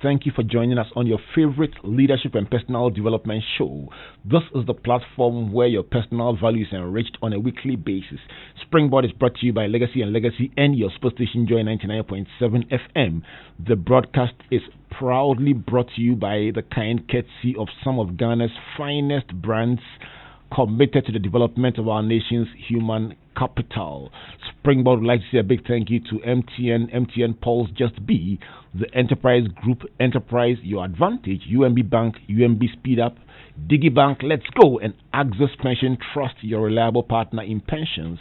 thank you for joining us on your favorite leadership and personal development show. This is the platform where your personal value is enriched on a weekly basis. Springboard is brought to you by Legacy and Legacy and your sports station Joy 99.7 FM. The broadcast is proudly brought to you by the kind courtesy of some of Ghana's finest brands committed to the development of our nation's human capital. Springboard would like to say a big thank you to MTN Pulse Just Be, the Enterprise Group, Enterprise Your Advantage, UMB Bank, UMB Speed Up, DigiBank, Let's Go, and Access Pension Trust, your reliable partner in pensions.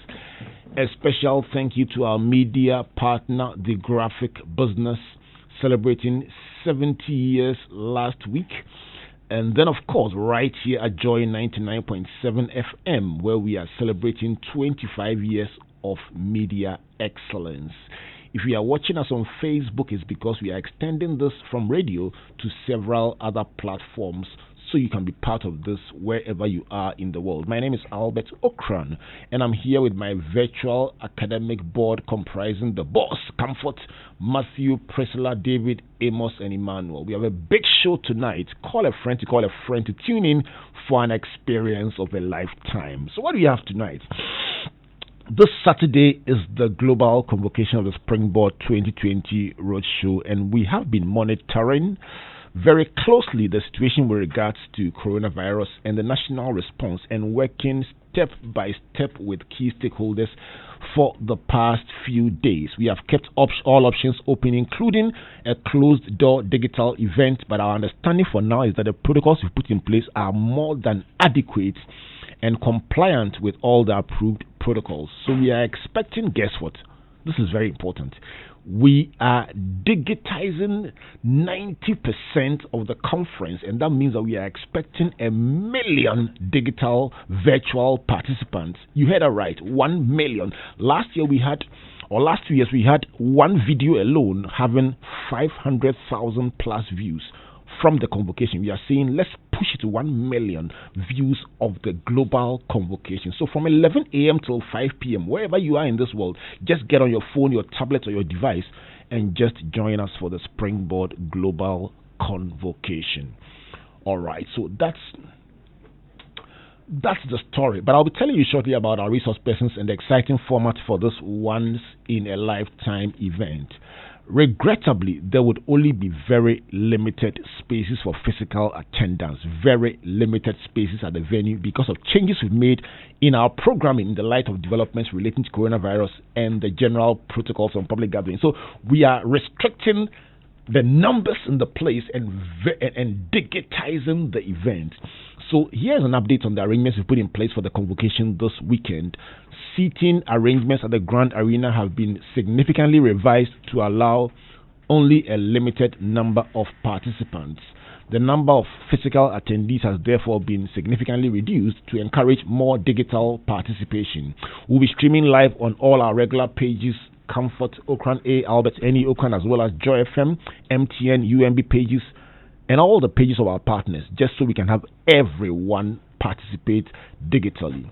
A special thank you to our media partner, The Graphic Business, celebrating 70 years last week. And then, of course, right here at Joy 99.7 FM, where we are celebrating 25 years of media excellence. If you are watching us on Facebook, it's because we are extending this from radio to several other platforms, so you can be part of this wherever you are in the world. My name is Albert Okran, and I'm here with my virtual academic board comprising the boss, Comfort, Matthew, Priscilla, David, Amos, and Emmanuel. We have a big show tonight. Call a friend to tune in for an experience of a lifetime. So what do we have tonight? This Saturday is the global convocation of the Springboard 2020 Roadshow, and we have been monitoring very closely the situation with regards to coronavirus and the national response, and working step by step with key stakeholders for the past few days. We have kept all options open, including a closed-door digital event, but our understanding for now is that the protocols we put in place are more than adequate and compliant with all the approved protocols. So we are expecting, guess what? This is very important. We are digitizing 90% of the conference, and that means that we are expecting 1 million digital virtual participants. You heard that right, 1 million. Last 2 years, we had one video alone having 500,000 plus views from the convocation. We are saying let's push it to 1 million views of the global convocation. So from 11 a.m. till 5 p.m., wherever you are in this world, just get on your phone, your tablet, or your device and just join us for the Springboard Global Convocation. All right, so that's the story. But I'll be telling you shortly about our resource persons and the exciting format for this once in a lifetime event. Regrettably, there would only be very limited spaces for physical attendance, very limited spaces at the venue because of changes we've made in our programming in the light of developments relating to coronavirus and the general protocols on public gatherings. So we are restricting the numbers in the place and digitizing the event. So here's an update on the arrangements we put in place for the convocation this weekend. Seating arrangements at the Grand Arena have been significantly revised to allow only a limited number of participants. The number of physical attendees has therefore been significantly reduced to encourage more digital participation. We'll be streaming live on all our regular pages, Comfort, Okran A, Albert, Any Okran, as well as Joy FM, MTN, UMB pages, and all the pages of our partners, just so we can have everyone participate digitally.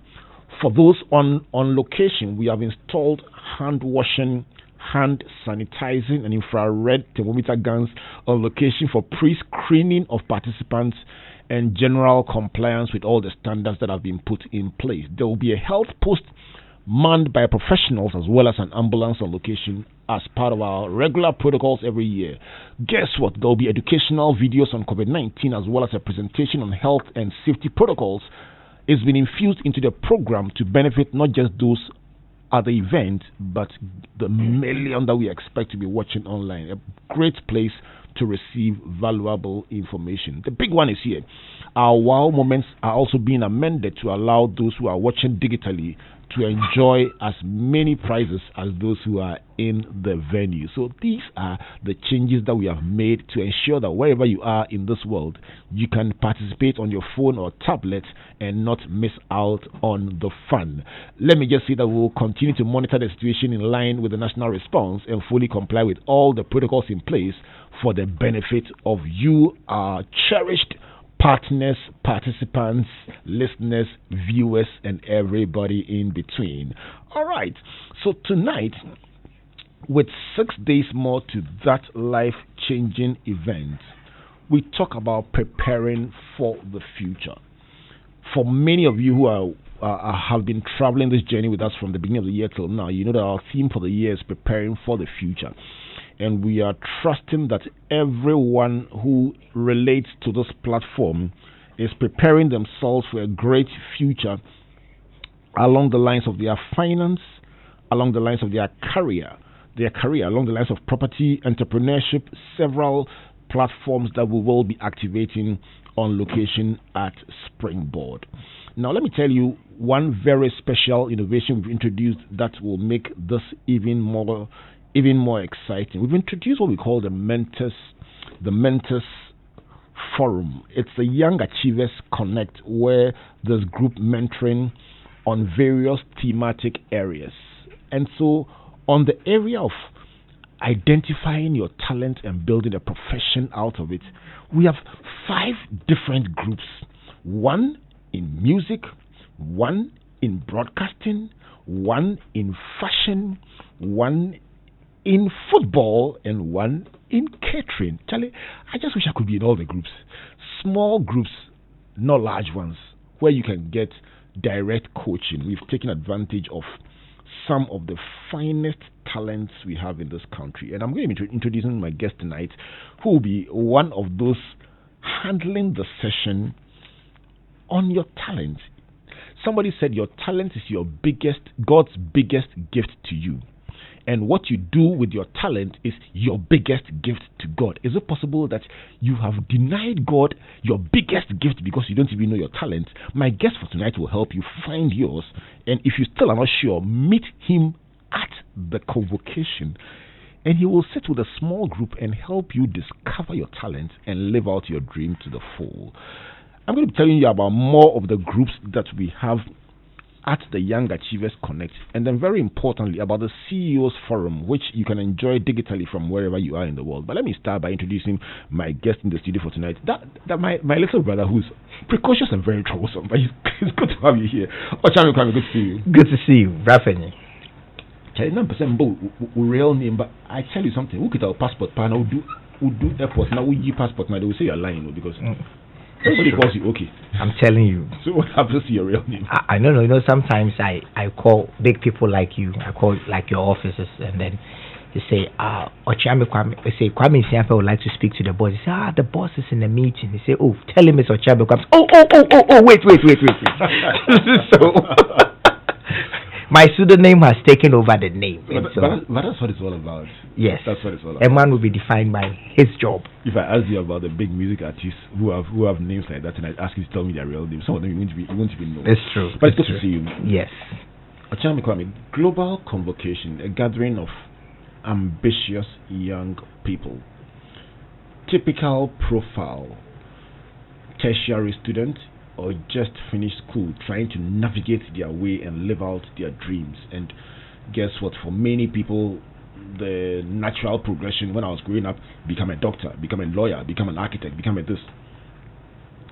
For those on location, we have installed hand washing, hand sanitizing, and infrared thermometer guns on location for pre-screening of participants and general compliance with all the standards that have been put in place. There will be a health post manned by professionals as well as an ambulance on location as part of our regular protocols every year. Guess what? There will be educational videos on COVID-19 as well as a presentation on health and safety protocols. It's been infused into the program to benefit not just those at the event, but the million that we expect to be watching online. A great place to receive valuable information. The big one is here. Our wow moments are also being amended to allow those who are watching digitally to enjoy as many prizes as those who are in the venue. So these are the changes that we have made to ensure that wherever you are in this world, you can participate on your phone or tablet and not miss out on the fun. Let me just say that we will continue to monitor the situation in line with the national response and fully comply with all the protocols in place for the benefit of you, our cherished partners, participants, listeners, viewers, and everybody in between. All right, so tonight With 6 days more to that life changing event, we talk about preparing for the future. For many of you who have been traveling this journey with us from the beginning of the year till now, you know that our theme for the year is preparing for the future. And we are trusting that everyone who relates to this platform is preparing themselves for a great future along the lines of their finance, along the lines of their career, along the lines of property, entrepreneurship, several platforms that we will be activating on location at Springboard. Now, let me tell you one very special innovation we've introduced that will make this even more exciting. We've introduced what we call the Mentors Forum. It's the Young Achievers Connect, where there's group mentoring on various thematic areas. And so, on the area of identifying your talent and building a profession out of it, we have 5 different groups: one in music, one in broadcasting, one in fashion, one in football, and one in catering. Charlie, I just wish I could be in all the groups. Small groups, not large ones, where you can get direct coaching. We've taken advantage of some of the finest talents we have in this country. And I'm going to be introducing my guest tonight, who will be one of those handling the session on your talent. Somebody said your talent is God's biggest gift to you. And what you do with your talent is your biggest gift to God. Is it possible that you have denied God your biggest gift because you don't even know your talent? My guest for tonight will help you find yours. And if you still are not sure, meet him at the convocation. And he will sit with a small group and help you discover your talent and live out your dream to the full. I'm going to be telling you about more of the groups that we have at the Young Achievers Connect, and then very importantly about the CEOs Forum, which you can enjoy digitally from wherever you are in the world. But let me start by introducing my guest in the studio for tonight. That my little brother, who's precocious and very troublesome, but it's good to have you here. Okyeame, Kwame, good to see you. Good to see you, Rafeni. Real name, but I tell you something. Who get our passport? We'll do airport now. We use passport now. They will say you're lying because. Somebody calls you, okay. I'm telling you. So what happens to your real name? I don't know. You know, sometimes I call big people like you. I call like your officers, and then they say, Okyeame Kwame. They say, Kwame Siampe would like to speak to the boss. They say, the boss is in a meeting. They say, oh, tell him it's Okyeame Kwame. Wait. So my pseudonym has taken over the name. But that's what it's all about. Yes. That's what it's all about. A man will be defined by his job. If I ask you about the big music artists who have names like that, and I ask you to tell me their real names, some of them you won't even know. It's true. But it's good to see you. Yes. Okyeame Kwame, Global Convocation, a gathering of ambitious young people. Typical profile: tertiary student, or just finished school, trying to navigate their way and live out their dreams. And guess what? For many people, the natural progression when I was growing up, become a doctor, become a lawyer, become an architect, become a this.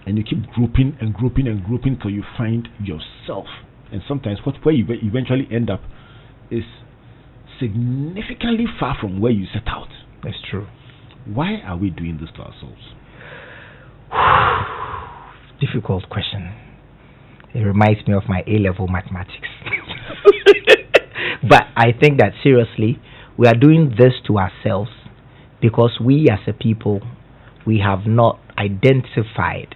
And you keep grouping till you find yourself. And sometimes where you eventually end up is significantly far from where you set out. That's true. Why are we doing this to ourselves? Difficult question. It reminds me of my A-level mathematics. But I think that seriously, we are doing this to ourselves because we as a people, we have not identified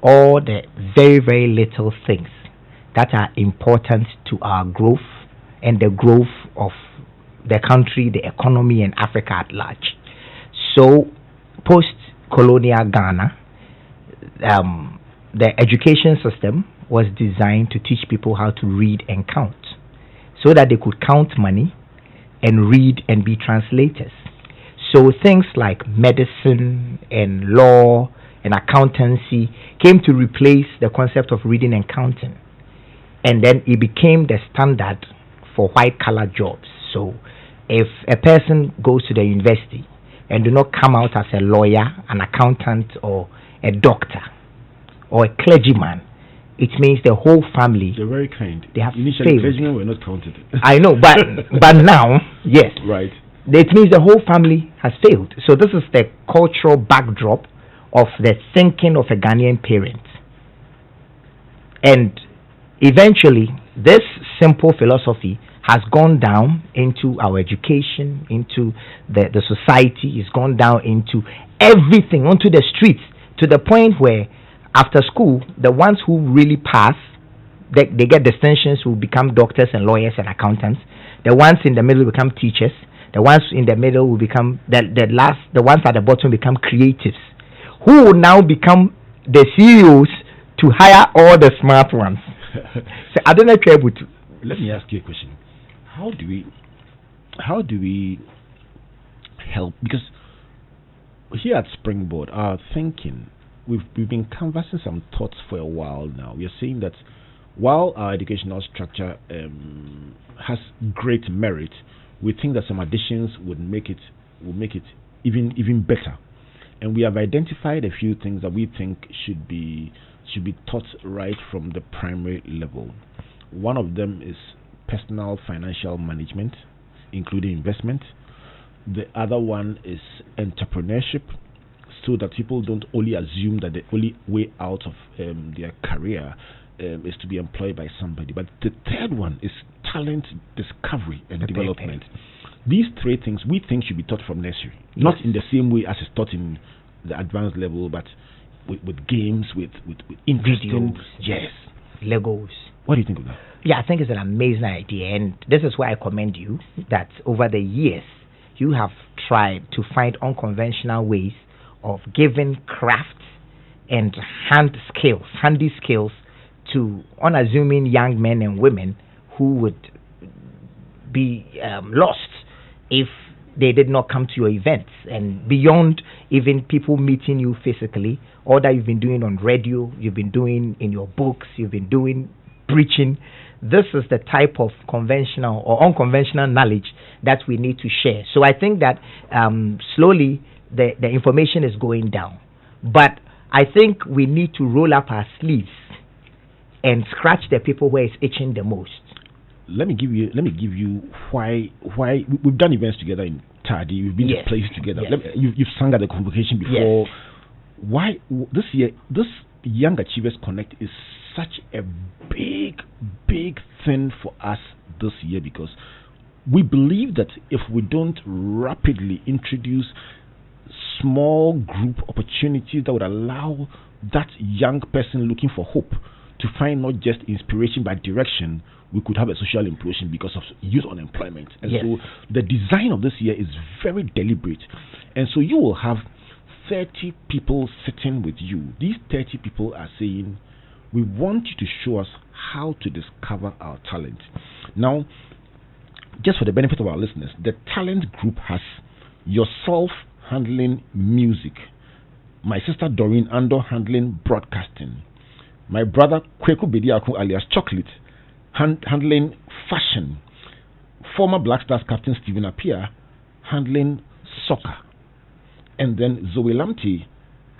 all the very, very little things that are important to our growth and the growth of the country, the economy, and Africa at large. So, post-colonial Ghana, the education system was designed to teach people how to read and count so that they could count money and read and be translators. So things like medicine and law and accountancy came to replace the concept of reading and counting. And then it became the standard for white-collar jobs. So if a person goes to the university and do not come out as a lawyer, an accountant, or a doctor, or a clergyman, it means the whole family. They're very kind. They have initially failed. Clergymen were not counted. I know, but now, yes. Right. it means the whole family has failed. So this is the cultural backdrop of the thinking of a Ghanaian parent. And eventually, this simple philosophy has gone down into our education, into the society, it's gone down into everything, onto the streets, to the point where after school, the ones who really pass, they get distinctions, who become doctors and lawyers and accountants. The ones in the middle become teachers. The ones in the middle will become the ones at the bottom become creatives, who will now become the CEOs to hire all the smart ones. So I don't know if you're able to. Let me ask you a question. How do we help? Because here at Springboard, our thinking, we've been canvassing some thoughts for a while now. We are saying that while our educational structure has great merit, we think that some additions will make it even better. And we have identified a few things that we think should be taught right from the primary level. One of them is personal financial management, including investment. The other one is entrepreneurship, so that people don't only assume that the only way out of their career is to be employed by somebody. But the third one is talent discovery and development. These three things we think should be taught from nursery, not in the same way as it's taught in the advanced level, but with games, with interesting videos, yes, Legos. What do you think of that? Yeah, I think it's an amazing idea, and this is why I commend you that over the years you have tried to find unconventional ways of giving crafts and handy skills to unassuming young men and women who would be lost if they did not come to your events. And beyond even people meeting you physically, all that you've been doing on radio, you've been doing in your books, you've been doing preaching, this is the type of conventional or unconventional knowledge that we need to share. So I think that slowly the information is going down. But I think we need to roll up our sleeves and scratch the people where it's itching the most. Let me give you why we've done events together in Tardy. We've been to places together. Yes. You've sung at the convocation before. Yes. Why this year this Young Achievers Connect is such a big thing for us this year, because we believe that if we don't rapidly introduce small group opportunities that would allow that young person looking for hope to find not just inspiration but direction, we could have a social implosion because of youth unemployment. And so the design of this year is very deliberate. And so you will have 30 people sitting with you. These 30 people are saying, we want you to show us how to discover our talent. Now, just for the benefit of our listeners, the talent group has yourself handling music, my sister Doreen Ando handling broadcasting, my brother Kweku Bediako alias Chocolate handling fashion, former Black Stars captain Stephen Appiah handling soccer, and then Zoe Lamte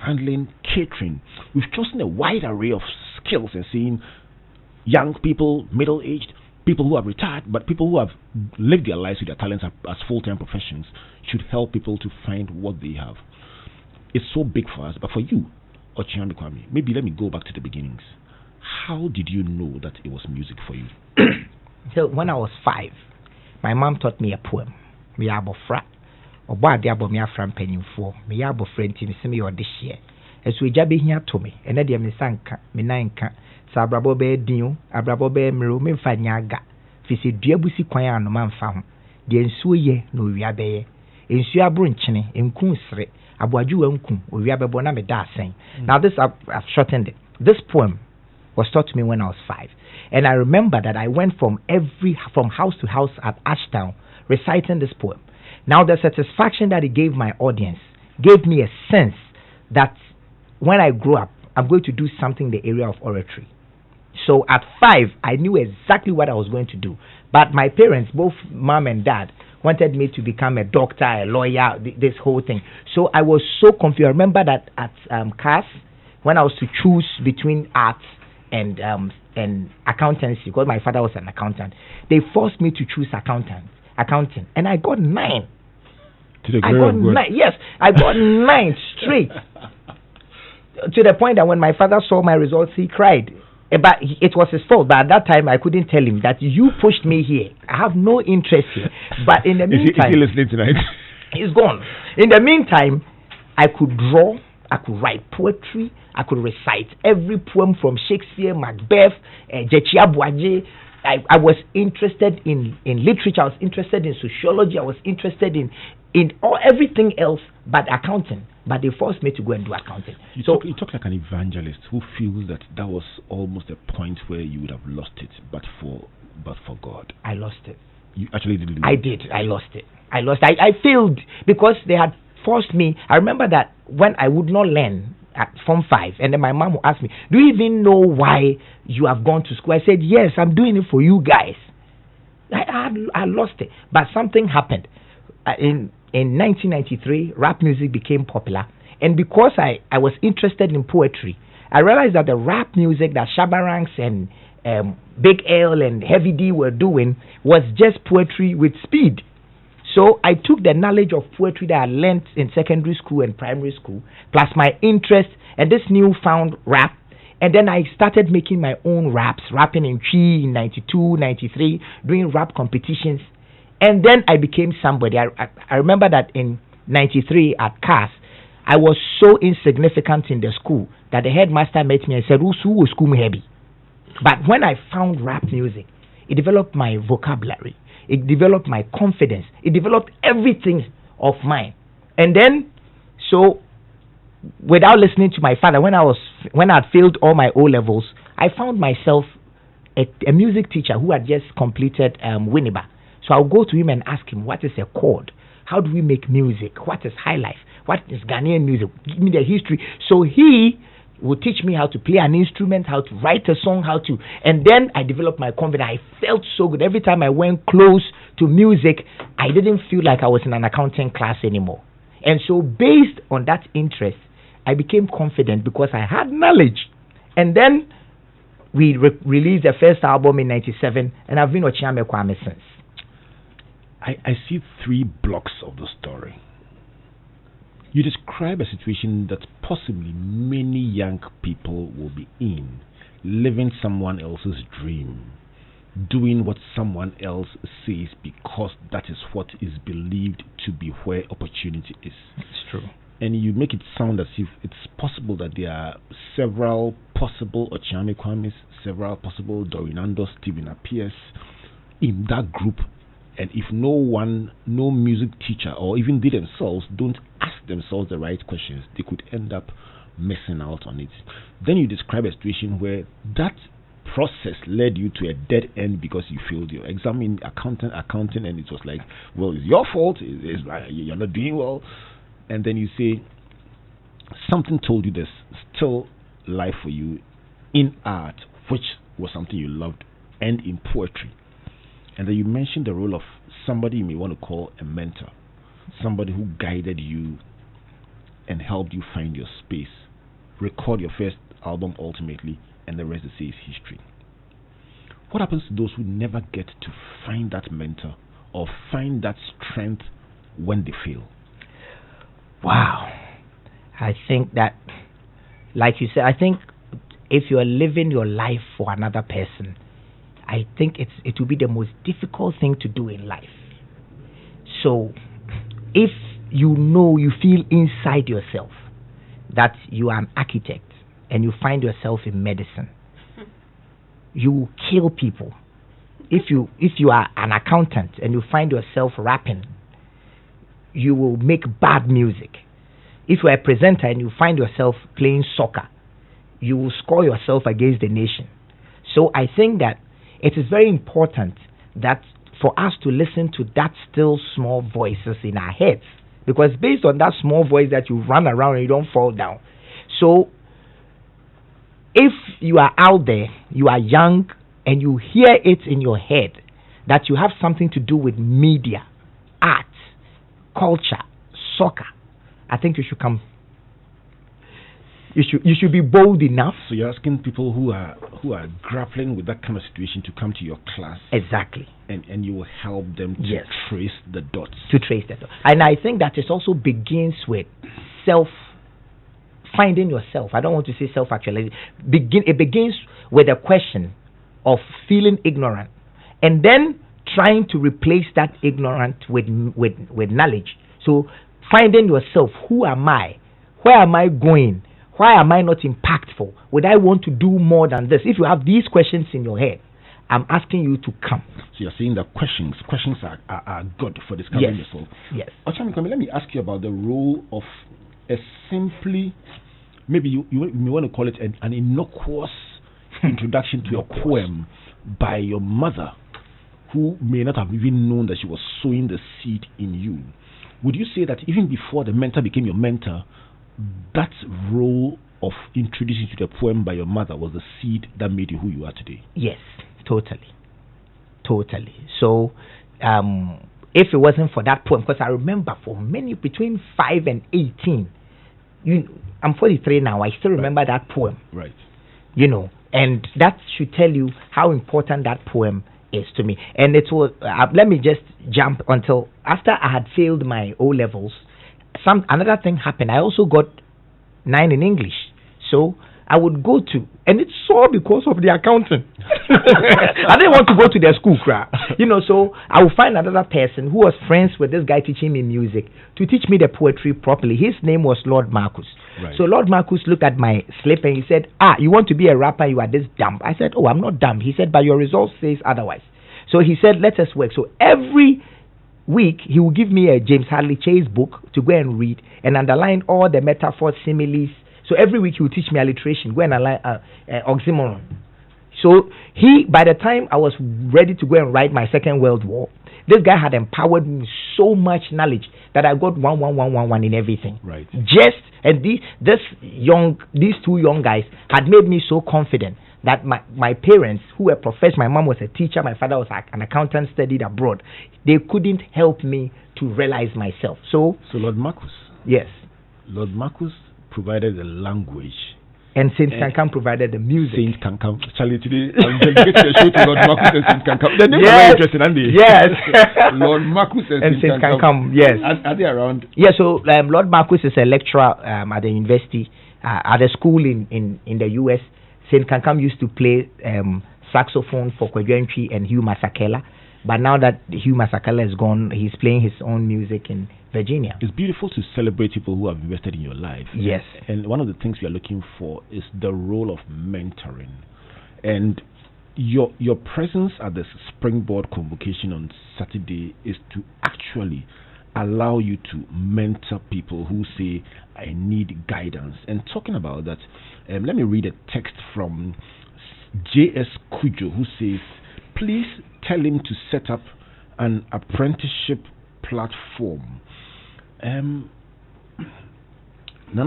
handling catering. We've chosen a wide array of skills and seeing young people, middle-aged, people who have retired, but people who have lived their lives with their talents as full-time professions should help people to find what they have. It's so big for us, but for you, Okyeame Kwame, maybe let me go back to the beginnings. How did you know that it was music for you? So when I was 5, my mom taught me a poem. Me abofra. Oba ade abo me afra mpanyimfo. Me abofra nti me se me yode hye. Esu eja be hia to me. Ene de me sanka, me nanka. Sa abrabo be din, abrabo be mro, me mfa nyaga. Fisi dua busi kwan ano manfa ho. De nsuo ye na owia be ye. Nsuo abro nkyene, enku sre. Aboaju wanku, owia be bo na me da asen. Now this I've shortened it. This poem was taught to me when I was 5. And I remember that I went from house to house at Ashtown reciting this poem. Now the satisfaction that it gave my audience gave me a sense that when I grow up, I'm going to do something in the area of oratory. So at 5, I knew exactly what I was going to do. But my parents, both mom and dad, wanted me to become a doctor, a lawyer, this whole thing. So I was so confused. I remember that at CAS, when I was to choose between arts and accountancy, because my father was an accountant, they forced me to choose accounting, and I got 9 To the glory of God. Yes, I got 9 straight. To the point that when my father saw my results, he cried. But it was his fault. But at that time, I couldn't tell him that you pushed me here. I have no interest here. But in the meantime, is he listening tonight? He's gone. In the meantime, I could draw, I could write poetry, I could recite every poem from Shakespeare, Macbeth, Jechi Abuaje. I was interested in literature. I was interested in sociology. I was interested in everything else but accounting. But they forced me to go and do accounting. You talk like an evangelist who feels that was almost a point where you would have lost it, but for God. I lost it. You actually did. I did. I lost it. I failed because they had forced me. I remember that when I would not learn at Form 5, and then my mom would ask me, "Do you even know why you have gone to school?" I said, "Yes, I'm doing it for you guys." I lost it, but something happened. In 1993, rap music became popular, and because I was interested in poetry, I realized that the rap music that Shabba Ranks and Big L and Heavy D were doing was just poetry with speed. So I took the knowledge of poetry that I learned in secondary school and primary school, plus my interest and this newfound rap, and then I started making my own raps, rapping in Chi in 92, 93, doing rap competitions. And then I became somebody. I remember that in 93 at CAS, I was so insignificant in the school that the headmaster met me and said, "Who was school heavy?" But when I found rap music, it developed my vocabulary. It developed my confidence. It developed everything of mine. And then, so without listening to my father, when I'd failed all my O levels, I found myself a music teacher who had just completed Winneba. So I'll go to him and ask him, what is a chord? How do we make music? What is high life? What is Ghanaian music? Give me the history. So he would teach me how to play an instrument, how to write a song, and then I developed my confidence. I felt so good. Every time I went close to music, I didn't feel like I was in an accounting class anymore. And so based on that interest, I became confident because I had knowledge. And then we released the first album in 97, and I've been Okyeame Kwame since. I see 3 blocks of the story. You describe a situation that possibly many young people will be in, living someone else's dream, doing what someone else says because that is what is believed to be where opportunity is. It's true. And you make it sound as if it's possible that there are several possible Okyeame Kwames, several possible Dorinandos, Stephen Appiahs in that group. And if no music teacher or even they themselves don't ask themselves the right questions, they could end up missing out on it. Then you describe a situation where that process led you to a dead end because you failed your exam in accounting, and it was like, well, it's your fault, you're not doing well. And then you say, something told you there's still life for you in art, which was something you loved, and in poetry. And then you mentioned the role of somebody you may want to call a mentor, somebody who guided you and helped you find your space, record your first album ultimately, and the rest they say is history. What happens to those who never get to find that mentor or find that strength when they fail? Wow. I think that, like you said, I think if you are living your life for another person, I think it will be the most difficult thing to do in life. So if you feel inside yourself that you are an architect and you find yourself in medicine, you kill people. If you are an accountant and you find yourself rapping, you will make bad music. If you are a presenter and you find yourself playing soccer, you will score yourself against the nation. So I think that it is very important that for us to listen to that still small voices in our heads, because based on that small voice that you run around and you don't fall down. So if you are out there, you are young, and you hear it in your head that you have something to do with media, art, culture, soccer, I think you should come you should be bold enough. So you're asking people who are grappling with that kind of situation to come to your class. Exactly. And you will help them to trace the dots. And I think that it also begins with finding yourself. I don't want to say self-actualization. It begins with a question of feeling ignorant, and then trying to replace that ignorance with knowledge. So finding yourself, who am I? Where am I going? Why am I not impactful? Would I want to do more than this? If you have these questions in your head, I'm asking you to come. So you're saying that questions are good for discovering yourself. Yes. Okyeame, let me ask you about the role of a simply, maybe you may want to call it an innocuous introduction to a poem by your mother, who may not have even known that she was sowing the seed in you. Would you say that even before the mentor became your mentor, that role of introducing you to the poem by your mother was the seed that made you who you are today? Yes, totally. So, if it wasn't for that poem, because I remember for many between 5 and 18, I'm 43 now, I still remember that poem. Right. And that should tell you how important that poem is to me. And it was, let me just jump until after I had failed my O levels, another thing happened. I also got 9 in English. So I would go to, and it's all because of the accountant. I didn't want to go to their school, so I would find another person who was friends with this guy teaching me music to teach me the poetry properly. His name was Lord Marcus. Right. So Lord Marcus looked at my slip and he said, you want to be a rapper, you are this dumb. I said, I'm not dumb. He said, but your results says otherwise. So he said, let us work. So every week he would give me a James Hadley Chase book to go and read and underline all the metaphors, similes. So every week he would teach me alliteration, go and underline oxymoron. So by the time I was ready to go and write my Second World War, this guy had empowered me with so much knowledge that I got 1 in everything. Right. These two young guys had made me so confident that my parents, who were professors, my mom was a teacher, my father was an accountant, studied abroad. They couldn't help me to realize myself. So Lord Marcus. Yes. Lord Marcus provided the language. And Saint Kankam provided the music. Saint Kankam. Charlie, today I'm dedicating the show to Lord Marcus and Saint Kankam. The names are very interesting, aren't they? Yes. Lord Marcus and Saint Kankam. Yes. Are they around? Yeah, so Lord Marcus is a lecturer at the university, at a school in the US. Saint Kankam used to play saxophone for Kwame and Hugh Masakela. But now that Hugh Masakela is gone, he's playing his own music in Virginia. It's beautiful to celebrate people who have invested in your life. Yes. And one of the things we are looking for is the role of mentoring. And your presence at the Springboard convocation on Saturday is to actually allow you to mentor people who say, I need guidance. And talking about that, let me read a text from J.S. Kujo, who says, please tell him to set up an apprenticeship platform. Nana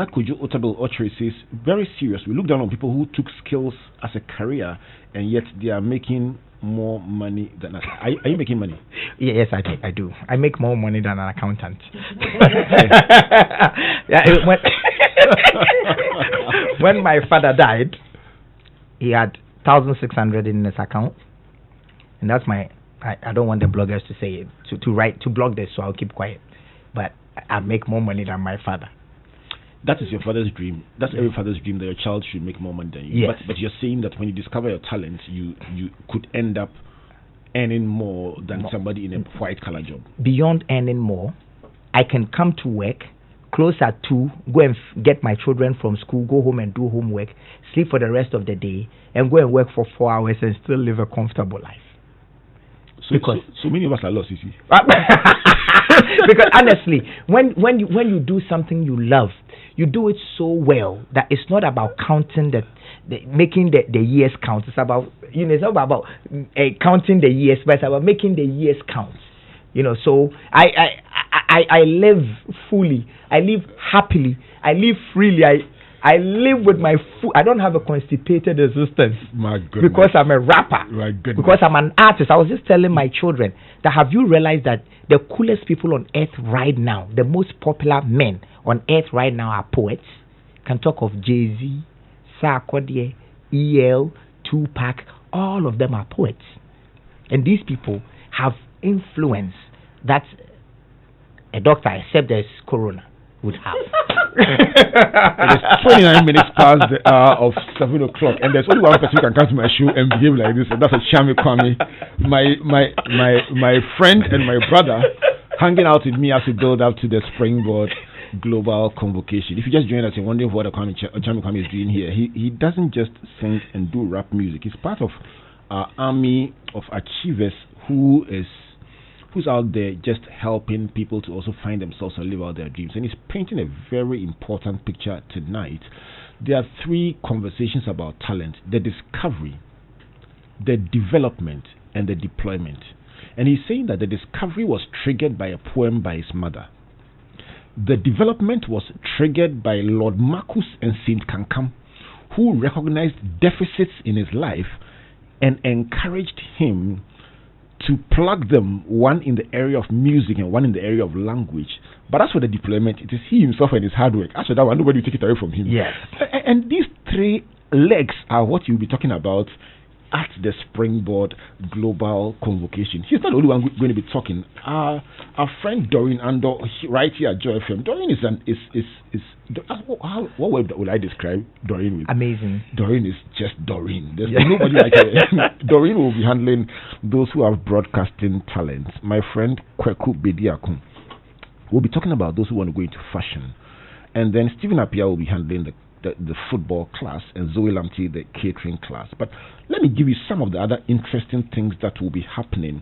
Kujo Otabel Ochre says, very serious. We look down on people who took skills as a career and yet they are making more money than us. Are you making money? Yes, I do. I make more money than an accountant. When my father died, he had 1,600 in his account. And that's I don't want the bloggers to say it, to blog this, so I'll keep quiet. But I make more money than my father. That is your father's dream. That's every father's dream, that your child should make more money than you. Yes. But you're saying that when you discover your talent, you could end up earning more than somebody in a white-collar job. Beyond earning more, I can come to work, close at 2, go and get my children from school, go home and do homework, sleep for the rest of the day, and go and work for 4 hours and still live a comfortable life. So many of us are lost, you see. Because honestly, when you do something you love, you do it so well that it's not about counting making the years count. It's about it's not about counting the years, but it's about making the years count. So I live fully, I live happily, I live freely. I live with my food. I don't have a constipated existence. My goodness. Because I'm a rapper. My goodness. Because I'm an artist. I was just telling my children that, have you realized that the coolest people on earth right now, the most popular men on earth right now, are poets? can talk of Jay-Z, Sarkodie, EL, Tupac. All of them are poets. And these people have influence that a doctor, except there's corona, would have. It is 29 minutes past the hour of 7 o'clock, and there's only one person who can come to my show and behave like this, and that's Okyeame Kwame, my friend and my brother, hanging out with me as we build up to the Springboard Global Convocation. If you just joined us and wondering what Okyeame Kwame is doing here, he doesn't just sing and do rap music. He's part of our army of achievers who's out there just helping people to also find themselves and live out their dreams. And he's painting a very important picture tonight. There are 3 conversations about talent: the discovery, the development, and the deployment. And he's saying that the discovery was triggered by a poem by his mother. The development was triggered by Lord Marcus and Saint Kankam, who recognized deficits in his life and encouraged him to plug them, one in the area of music and one in the area of language. But as for the deployment, it is he himself and his hard work. As for that one, nobody will take it away from him. Yes. And these 3 legs are what you'll be talking about at the Springboard Global Convocation. He's not the only one going to be talking. Our friend Doreen Ando, right here at Joy FM. Doreen what word would I describe Doreen with? Amazing. Doreen is just Doreen. There's nobody like her. Doreen will be handling those who have broadcasting talents. My friend Kweku Bediakun will be talking about those who want to go into fashion. And then Stephen Appiah will be handling the football class, and Zoe Lamte the catering class. But let me give you some of the other interesting things that will be happening.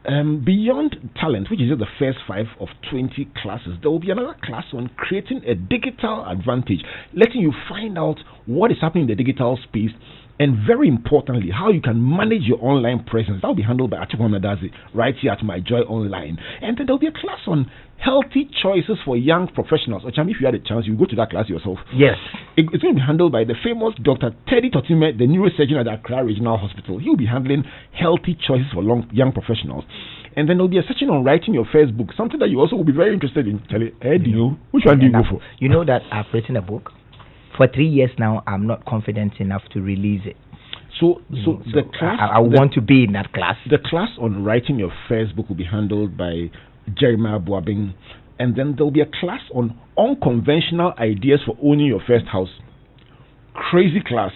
Beyond talent, which is just the first 5 of 20 classes, there will be another class on creating a digital advantage, letting you find out what is happening in the digital space, and very importantly, how you can manage your online presence. That will be handled by Atiku Nadazi right here at My Joy Online. And then there will be a class on healthy choices for young professionals. Okyeame, if you had a chance, you go to that class yourself. Yes. It's going to be handled by the famous Dr. Teddy Totime, the neurosurgeon at the Accra Regional Hospital. He will be handling healthy choices for young professionals. And then there will be a section on writing your first book, something that you also will be very interested in. Which one do you go for? You know that I've written a book. For 3 years now, I'm not confident enough to release it. So the class... I want to be in that class. The class on writing your first book will be handled by Jeremiah Boabing. And then there will be a class on unconventional ideas for owning your first house. Crazy class.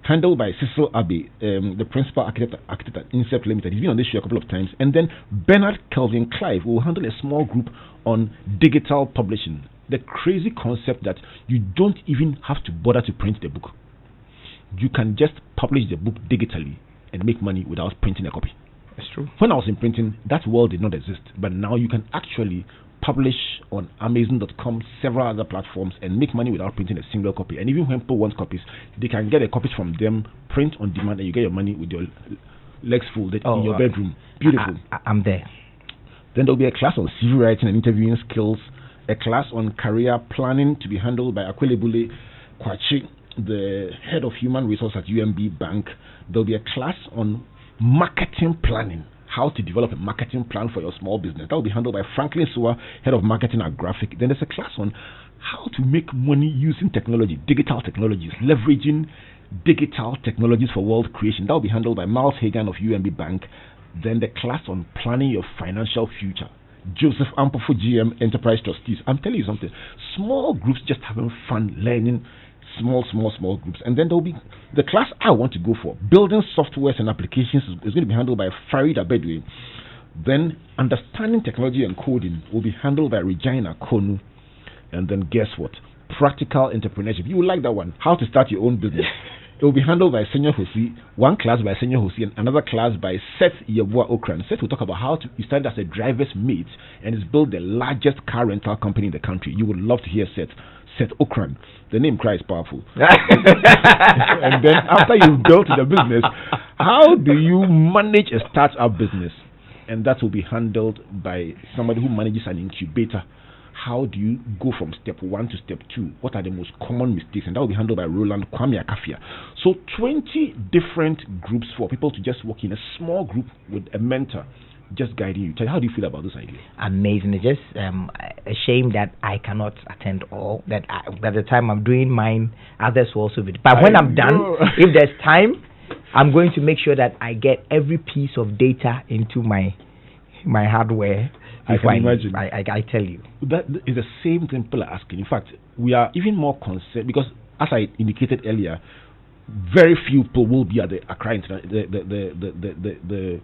Handled by Cecil Abbey, the principal architect at Incept Limited. He's been on this show a couple of times. And then Bernard Kelvin Clive will handle a small group on digital publishing. The crazy concept that you don't even have to bother to print the book. You can just publish the book digitally and make money without printing a copy. That's true. When I was in printing, that world did not exist. But now you can actually publish on Amazon.com, several other platforms, and make money without printing a single copy. And even when people want copies, they can get a copy from them, print on demand, and you get your money with your legs folded in your bedroom. Beautiful. I'm there. Then there'll be a class on CV writing and interviewing skills, a class on career planning to be handled by Akwelebule Kwachi, the head of human resource at UMB Bank. There'll be a class on marketing planning, how to develop a marketing plan for your small business. That will be handled by Franklin Sewa, head of marketing at Graphic. Then there's a class on how to make money using technology, digital technologies, leveraging digital technologies for world creation. That will be handled by Miles Hagan of UMB Bank. Then the class on planning your financial future, Joseph Ampofu, GM, Enterprise Trustees. I'm telling you something. Small groups just having fun learning. Small groups. And then there will be the class I want to go for, building softwares and applications, is going to be handled by Farida Bedwe. Then understanding technology and coding will be handled by Regina Konu. And then guess what? Practical entrepreneurship. You will like that one. How to start your own business. It will be handled by Senior Hosi, one class by Senior Hosi, and another class by Seth Yabua Okran. Seth will talk about how you started as a driver's mate and has built the largest car rental company in the country. You would love to hear Seth Okran. The name cry is powerful. And then after you've built the business, how do you manage a startup business? And that will be handled by somebody who manages an incubator. How do you go from step 1 to step 2? What are the most common mistakes? And that will be handled by Roland Kwame Akafia. So 20 different groups for people to just work in a small group with a mentor, just guiding you. How do you feel about this idea? Amazing. It's just a shame that I cannot attend all. That by the time I'm doing mine, others will also be. But when I'm done, if there's time, I'm going to make sure that I get every piece of data into my hardware. I can imagine. I tell you. That is the same thing people are asking. In fact, we are even more concerned because, as I indicated earlier, very few people will be at the Accra the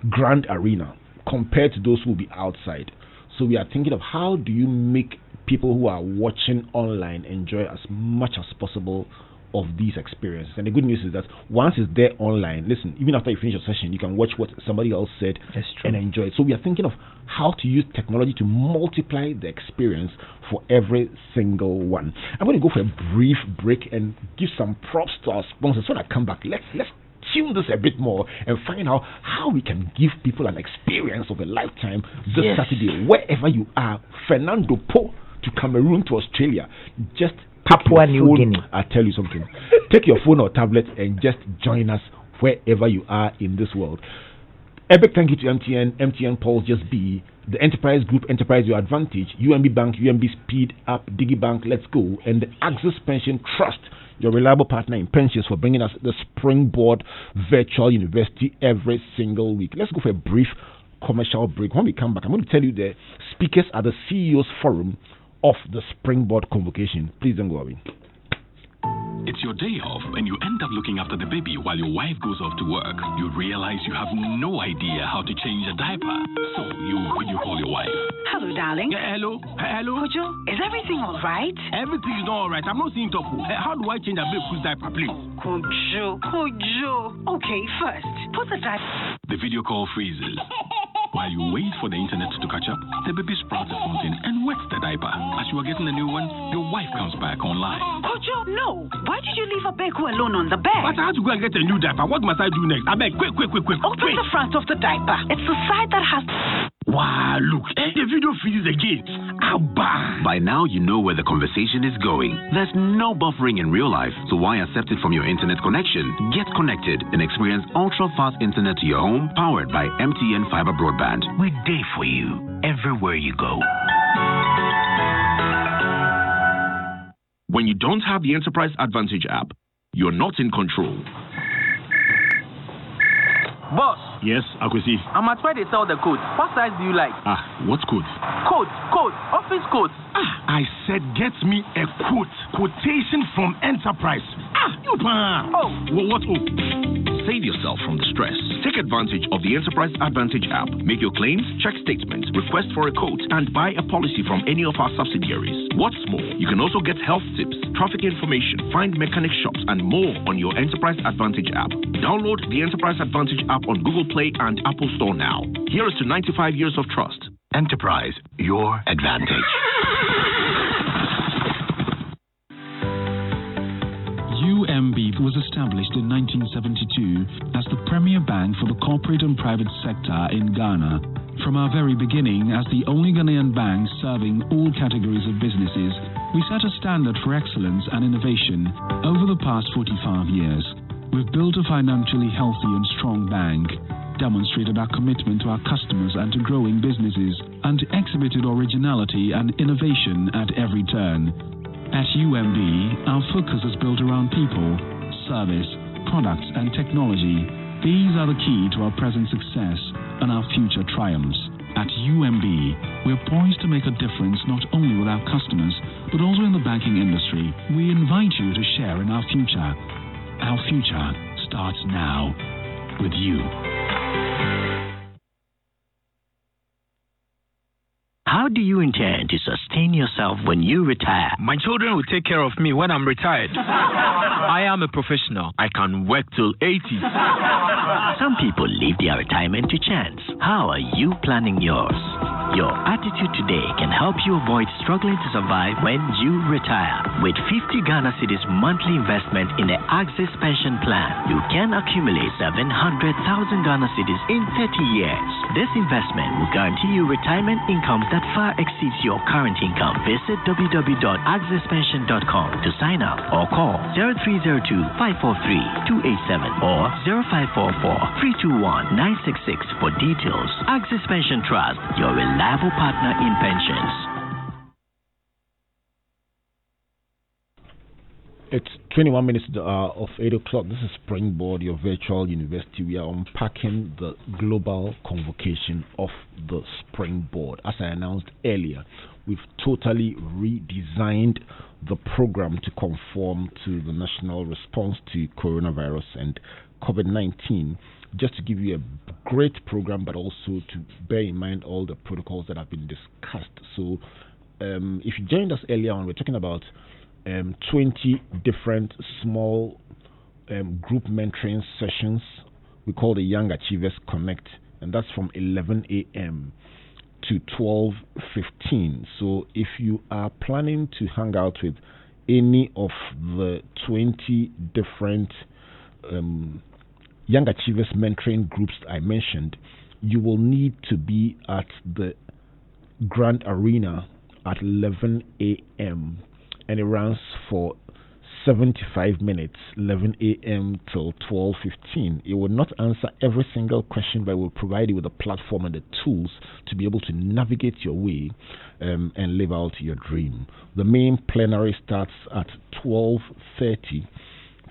Grand Arena compared to those who will be outside. So we are thinking of how do you make people who are watching online enjoy as much as possible of these experiences. And the good news is that once it's there online, listen, even after you finish your session, you can watch what somebody else said and enjoy it. So we are thinking of how to use technology to multiply the experience for every single one. I'm going to go for a brief break and give some props to our sponsors. When I come back, let's tune this a bit more and find out how we can give people an experience of a lifetime this Saturday, wherever you are. Fernando Po to Cameroon to Australia. Just Papua New Guinea. I'll tell you something. Take your phone or tablet and just join us wherever you are in this world. A big thank you to MTN Pulse Just Be, the Enterprise Group, Enterprise Your Advantage, UMB Bank, UMB Speed Up, DigiBank, Let's Go, and the Axis Pension Trust, your reliable partner in pensions, for bringing us the Springboard Virtual University every single week. Let's go for a brief commercial break. When we come back, I'm going to tell you the speakers at the CEO's Forum of the Springboard Convocation. Please don't go away. It's your day off and you end up looking after the baby while your wife goes off to work. You realize you have no idea how to change a diaper. So you call your wife. Hello, darling. Yeah, hello. Kojo, is everything all right? Everything is not all right. I'm not seeing top. How do I change a baby's diaper, please? Kojo. Okay, first, put the diaper. The video call freezes. While you wait for the internet to catch up, the baby sprouts a fountain and wets the diaper. As you are getting a new one, your wife comes back online. Kojo, no. Why did you leave Abeku alone on the bed? But I had to go and get a new diaper. What must I do next? I beg, quick. Open the front of the diaper. It's the side that has... Wow, look, the video freezes again. Abba. By now, you know where the conversation is going. There's no buffering in real life, so why accept it from your internet connection? Get connected and experience ultra-fast internet to your home, powered by MTN Fiber Broadband. We're there for you, everywhere you go. When you don't have the Enterprise Advantage app, you're not in control. Boss. Yes, Akwesi. I'm at where they sell the coats. What size do you like? What coat? Coat. Office coat. I said get me a quote. Quotation from Enterprise. Oh. What? Save yourself from the stress. Take advantage of the Enterprise Advantage app. Make your claims, check statements, request for a quote, and buy a policy from any of our subsidiaries. What's more, you can also get health tips, traffic information, find mechanic shops, and more on your Enterprise Advantage app. Download the Enterprise Advantage app on Google Play and Apple Store now. Here is to 95 years of trust. Enterprise, your advantage. UMB was established in 1972 as the premier bank for the corporate and private sector in Ghana. From our very beginning, as the only Ghanaian bank serving all categories of businesses, we set a standard for excellence and innovation. Over the past 45 years, we've built a financially healthy and strong bank, demonstrated our commitment to our customers and to growing businesses, and exhibited originality and innovation at every turn. At UMB, our focus is built around people, service, products, and technology. These are the key to our present success and our future triumphs. At UMB, we're poised to make a difference not only with our customers, but also in the banking industry. We invite you to share in our future. Our future starts now with you. How do you intend to sustain yourself when you retire? My children will take care of me when I'm retired. I am a professional. I can work till 80. Some people leave their retirement to chance. How are you planning yours? Your attitude today can help you avoid struggling to survive when you retire. With 50 Ghana Cedis monthly investment in the Axis Pension Plan, you can accumulate 700,000 Ghana Cedis in 30 years. This investment will guarantee you retirement income that far exceeds your current income. Visit www.axispension.com to sign up or call 0302-543-287 or 321-966 for details. Axis Pension Trust, your reliable partner in pensions. It's 21 minutes to the hour of 8 o'clock. This is Springboard, your virtual university. We are unpacking the global convocation of the Springboard. As I announced earlier, we've totally redesigned the program to conform to the national response to coronavirus and COVID-19, just to give you a great program, but also to bear in mind all the protocols that have been discussed. So if you joined us earlier on, we're talking about 20 different small group mentoring sessions we call the Young Achievers Connect, and that's from 11 a.m. to 12:15. So if you are planning to hang out with any of the 20 different Young Achievers mentoring groups I mentioned, you will need to be at the Grand Arena at 11 a.m. and it runs for 75 minutes, 11 a.m. till 12:15. It will not answer every single question, but it will provide you with a platform and the tools to be able to navigate your way and live out your dream. The main plenary starts at 12:30,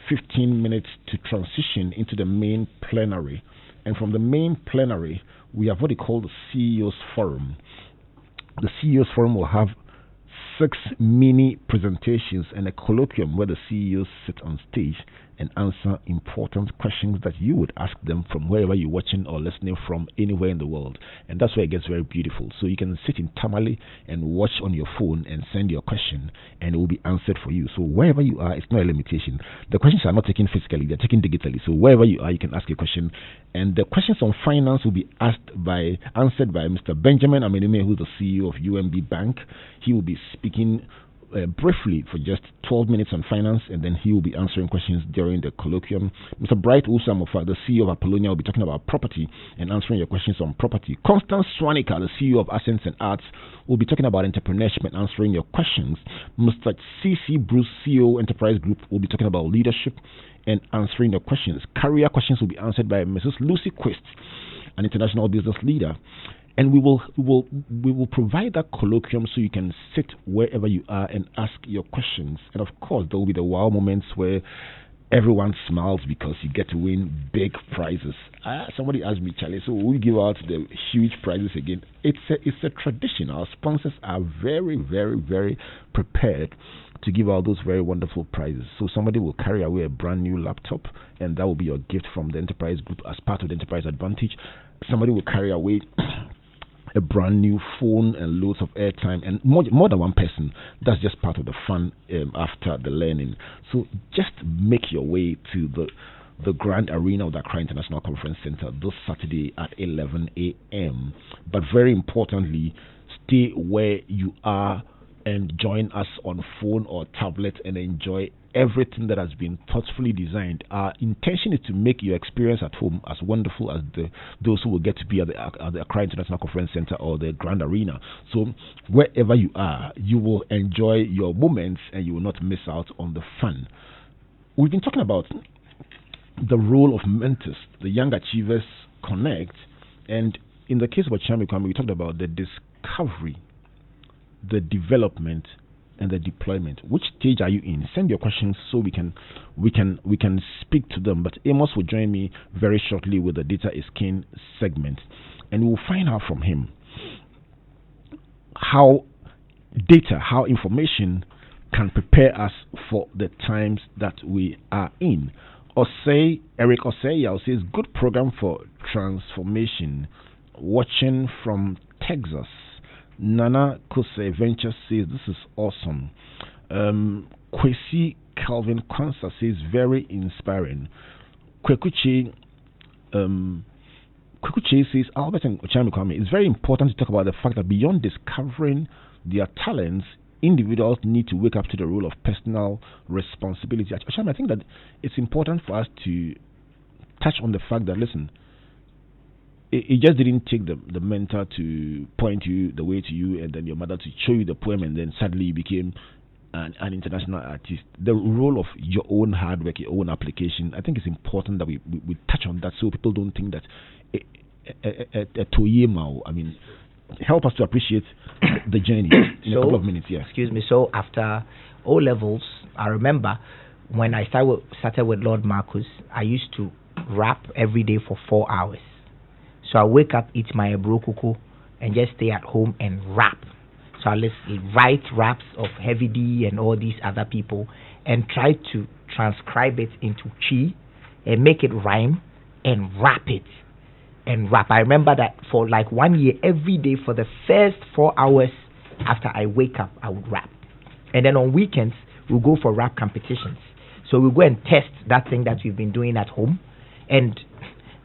15 minutes to transition into the main plenary. And from the main plenary, we have what we call the CEO's Forum. The CEO's Forum will have 6 mini presentations and a colloquium where the CEOs sit on stage and answer important questions that you would ask them from wherever you're watching or listening from, anywhere in the world. And that's where it gets very beautiful. So you can sit in Tamale and watch on your phone and send your question and it will be answered for you. So wherever you are, it's not a limitation. The questions are not taken physically, they're taken digitally. So wherever you are, you can ask a question. And the questions on finance will be answered by Mr. Benjamin Amenime, who's the CEO of UMB Bank. He will be speaking briefly for just 12 minutes on finance, and then he will be answering questions during the colloquium. Mr. Bright Usamofa, the CEO of Apollonia, will be talking about property and answering your questions on property. Constance Swanika, the CEO of Accents and Arts, will be talking about entrepreneurship and answering your questions. Mr. C.C. Bruce, CEO Enterprise Group, will be talking about leadership and answering your questions. Career questions will be answered by Mrs. Lucy Quist, an international business leader. And we will provide that colloquium so you can sit wherever you are and ask your questions. And of course, there will be the wow moments where everyone smiles because you get to win big prizes. Somebody asked me, Charlie, so we give out the huge prizes again. It's a tradition. Our sponsors are very, very, very prepared to give out those very wonderful prizes. So somebody will carry away a brand new laptop, and that will be your gift from the Enterprise Group as part of the Enterprise Advantage. Somebody will carry away a brand new phone and loads of airtime, and more than one person. That's just part of the fun after the learning. So just make your way to the Grand Arena of the Accra International Conference Center this Saturday at 11 a.m. But very importantly, stay where you are and join us on phone or tablet and enjoy everything that has been thoughtfully designed. Our intention is to make your experience at home as wonderful as those who will get to be at the Accra International Conference Center or the Grand Arena. So wherever you are, you will enjoy your moments and you will not miss out on the fun. We've been talking about the role of mentors, the Young Achievers Connect, and in the case of Kwame, we talked about the discovery, the development, and the deployment. Which stage are you in? Send your questions so we can speak to them. But Amos will join me very shortly with the Data is King segment, and we'll find out from him how information can prepare us for the times that we are in. Eric Osei says, good program for transformation. Watching from Texas. Nana Kose Venture says, this is awesome. Kwesi Calvin Kwanzaa says, very inspiring. Kwekuche says, Albert and Okyeame Kwame, it's very important to talk about the fact that beyond discovering their talents, individuals need to wake up to the role of personal responsibility. Okyeame, I think that it's important for us to touch on the fact that, listen, it just didn't take the mentor to point you the way to you and then your mother to show you the poem and then suddenly you became an international artist, the role of your own hard work, your own application, I think it's important that we touch on that so people don't think that a Toyema, I mean, help us to appreciate the journey in a couple of minutes. Yeah. Excuse me. So after O levels, I remember when I started with Lord Marcus, I used to rap every day for 4 hours. So I wake up, eat my ebrokuku, and just stay at home and rap. So I write raps of Heavy D and all these other people and try to transcribe it into Chi and make it rhyme and rap it. And rap. I remember that for like 1 year, every day for the first 4 hours after I wake up, I would rap. And then on weekends, we'll go for rap competitions. So we'll go and test that thing that we've been doing at home. And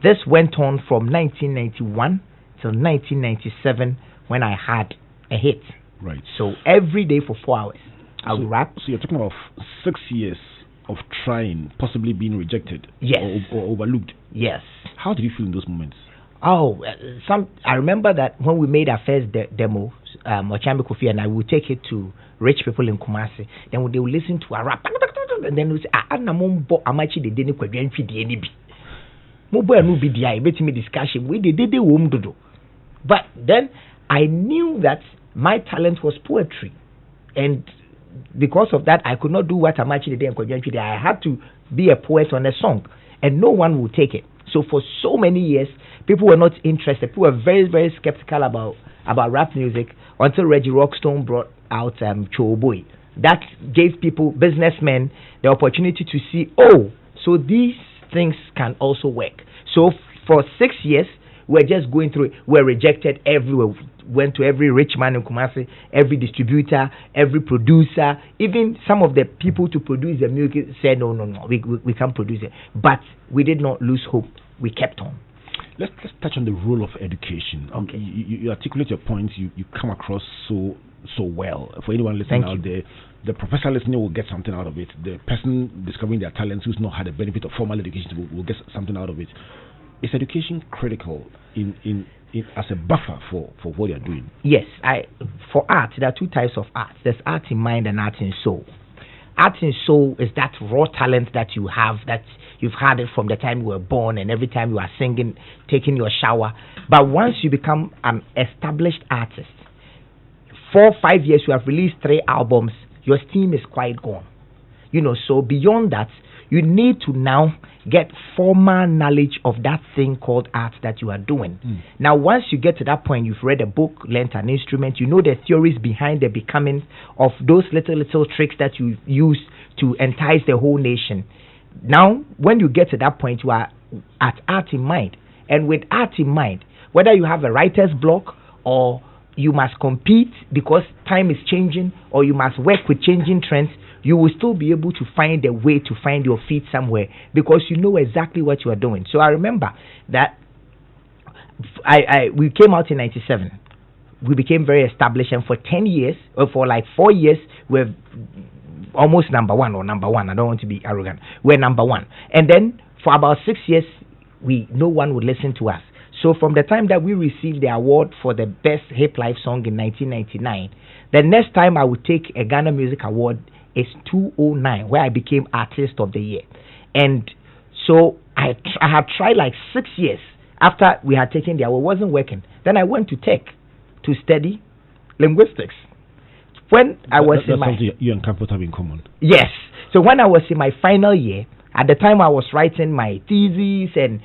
this went on from 1991 till 1997 when I had a hit. Right. So every day for 4 hours, I would rap. So you're talking about 6 years of trying, possibly being rejected. Yes. Or overlooked. Yes. How did you feel in those moments? Oh, I remember that when we made our first demo, Okyeame Kofi and I would take it to rich people in Kumasi. Then they would listen to a rap, and then we say, "Anna mumbo amachi de deni kwa dwenfi de eni bi." Mumbo anu bi dia ebetimi discussion. We did wom dodo. But then I knew that my talent was poetry, and because of that, I could not do what amachi de deni kwa dwenfi de. I had to be a poet on a song, and no one would take it. So for so many years, people were not interested. People were very, very skeptical about rap music until Reggie Rockstone brought out Choboy. That gave people, businessmen, the opportunity to see, oh, so these things can also work. So for 6 years, we're just going through it. We're rejected everywhere. Went to every rich man in Kumasi, every distributor, every producer, even some of the people to produce the music said, no, we can't produce it. But we did not lose hope. We kept on. Let's touch on the role of education. Okay. You articulate your points. You come across so well. For anyone listening out there, the professor listening will get something out of it. The person discovering their talents who's not had the benefit of formal education will get something out of it. Is education critical in as a buffer for what you're doing? Yes. For art, there are two types of art. There's art in mind and art in soul. Art in soul is that raw talent that you have, that you've had it from the time you were born, and every time you are singing, taking your shower. But once you become an established artist, 4 or 5 years, you have released 3 albums, your steam is quite gone. So beyond that, you need to now get formal knowledge of that thing called art that you are doing. Now, once you get to that point, you've read a book, learned an instrument, you know the theories behind the becoming of those little tricks that you use to entice the whole nation. Now, when you get to that point, you are at art in mind. And with art in mind, whether you have a writer's block or you must compete because time is changing, or you must work with changing trends, you will still be able to find a way to find your feet somewhere because you know exactly what you are doing. So I remember that we came out in 97. We became very established, and for 10 years, or for like 4 years, we're almost number one. I don't want to be arrogant. We're number one. And then for about 6 years, no one would listen to us. So from the time that we received the award for the best hip life song in 1999, the next time I would take a Ghana Music Award is 2009, where I became Artist of the Year. And so I had tried like 6 years after we had taken the award. It wasn't working. Then I went to Tech to study linguistics. When I was in my... You and Campus have in common. Yes. So when I was in my final year, at the time I was writing my thesis and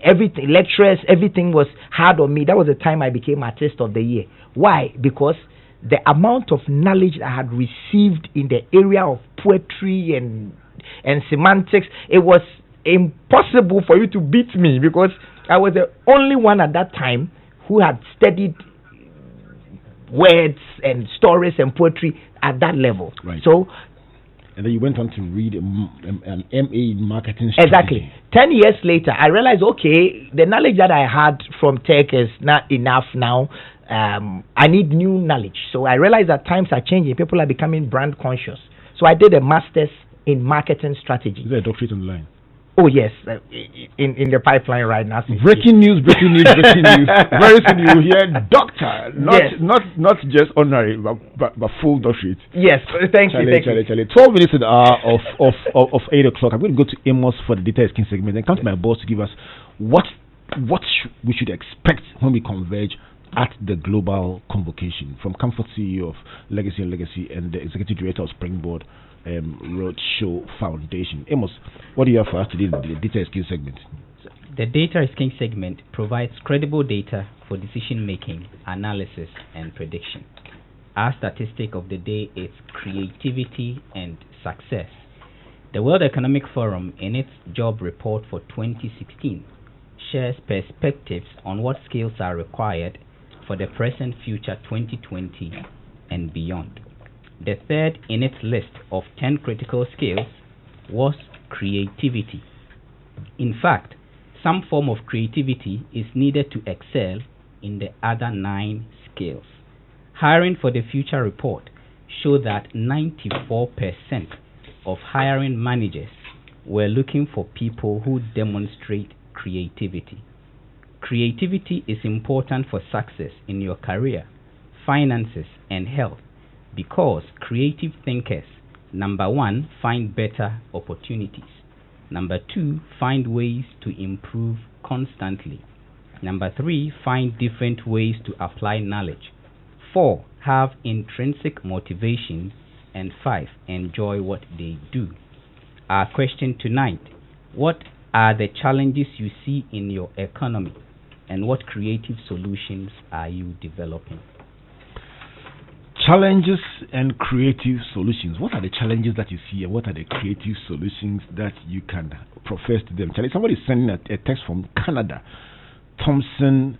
everything, lectures, everything was hard on me. That was the time I became Artist of the Year. Why? Because the amount of knowledge I had received in the area of poetry and semantics, it was impossible for you to beat me because I was the only one at that time who had studied words and stories and poetry at that level. Right. So, and then you went on to read an MA in marketing strategy. Exactly. 10 years later, I realized, okay, the knowledge that I had from Tech is not enough now. I need new knowledge. So I realized that times are changing. People are becoming brand conscious. So I did a master's in marketing strategy. Is there a doctorate on the line? Oh yes, in the pipeline right now. Breaking news, breaking news, breaking news. Very soon you will hear doctor, not just honorary, but full doctorate. Yes, thank you. 12 minutes to the hour of 8 o'clock. I'm going to go to Amos for the data is king segment and come to my boss to give us what we should expect when we converge at the global convocation. From Comfort, CEO of Legacy and the Executive Director of Springboard Roadshow Foundation. Amos, what do you have for us today in the Data is King segment? The Data is King segment provides credible data for decision making, analysis, and prediction. Our statistic of the day is creativity and success. The World Economic Forum, in its job report for 2016, shares perspectives on what skills are required for the present future 2020 and beyond. The third in its list of 10 critical skills was creativity. In fact, some form of creativity is needed to excel in the other 9 skills. Hiring for the Future report showed that 94% of hiring managers were looking for people who demonstrate creativity. Creativity is important for success in your career, finances, and health because creative thinkers, number 1, find better opportunities. Number 2, find ways to improve constantly. Number 3, find different ways to apply knowledge. 4, have intrinsic motivation. And 5, enjoy what they do. Our question tonight: what are the challenges you see in your economy, and what creative solutions are you developing? Challenges and creative solutions. What are the challenges that you see, and what are the creative solutions that you can profess to them? Somebody is sending a text from Canada. Thompson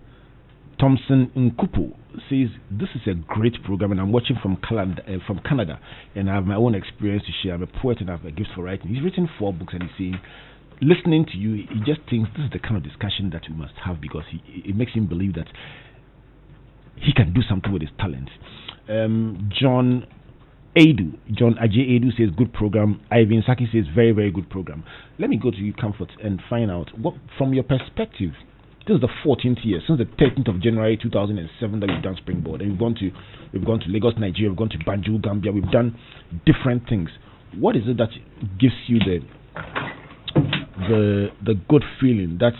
Nkupu says, this is a great program and I'm watching from Canada and I have my own experience to share. I'm a poet and I have a gift for writing. He's written 4 books and he's saying, listening to you, he just thinks this is the kind of discussion that we must have because it makes him believe that he can do something with his talent. John Ajay Edu says, good program. Ivan Saki says, very, very good program. Let me go to you, Comfort, and find out what, from your perspective, this is the 14th year since the 13th of January 2007 that we've done Springboard, and we've gone to Lagos, Nigeria, we've gone to Banjul, Gambia, we've done different things. What is it that gives you the good feeling, that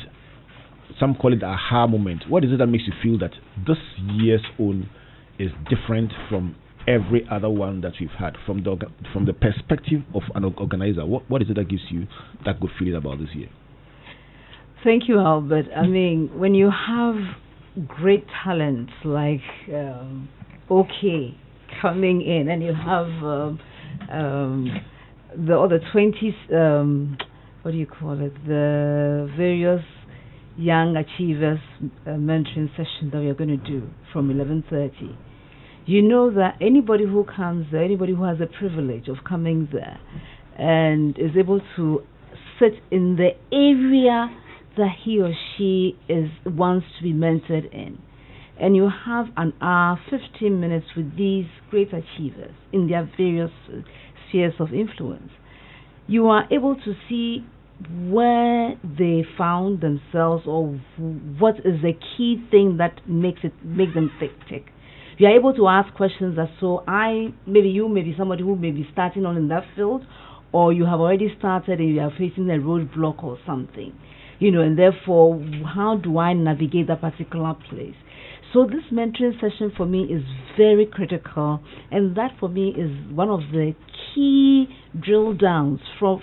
some call it a aha moment? What is it that makes you feel that this year's own is different from every other one that we've had, from the perspective of an organizer? What is it that gives you that good feeling about this year? Thank you, Albert. I mean, when you have great talents like OK coming in, and you have the other 20, what do you call it, the various young achievers mentoring sessions that we are going to do from 11:30, you know that anybody who comes there, anybody who has the privilege of coming there and is able to sit in the area that he or she wants to be mentored in, and you have an hour, 15 minutes with these great achievers in their various spheres of influence, you are able to see where they found themselves or what is the key thing that make them tick. You are able to ask questions that, maybe you may be somebody who may be starting on in that field, or you have already started and you are facing a roadblock or something. And therefore, how do I navigate that particular place? So this mentoring session for me is very critical, and that for me is one of the key drill downs for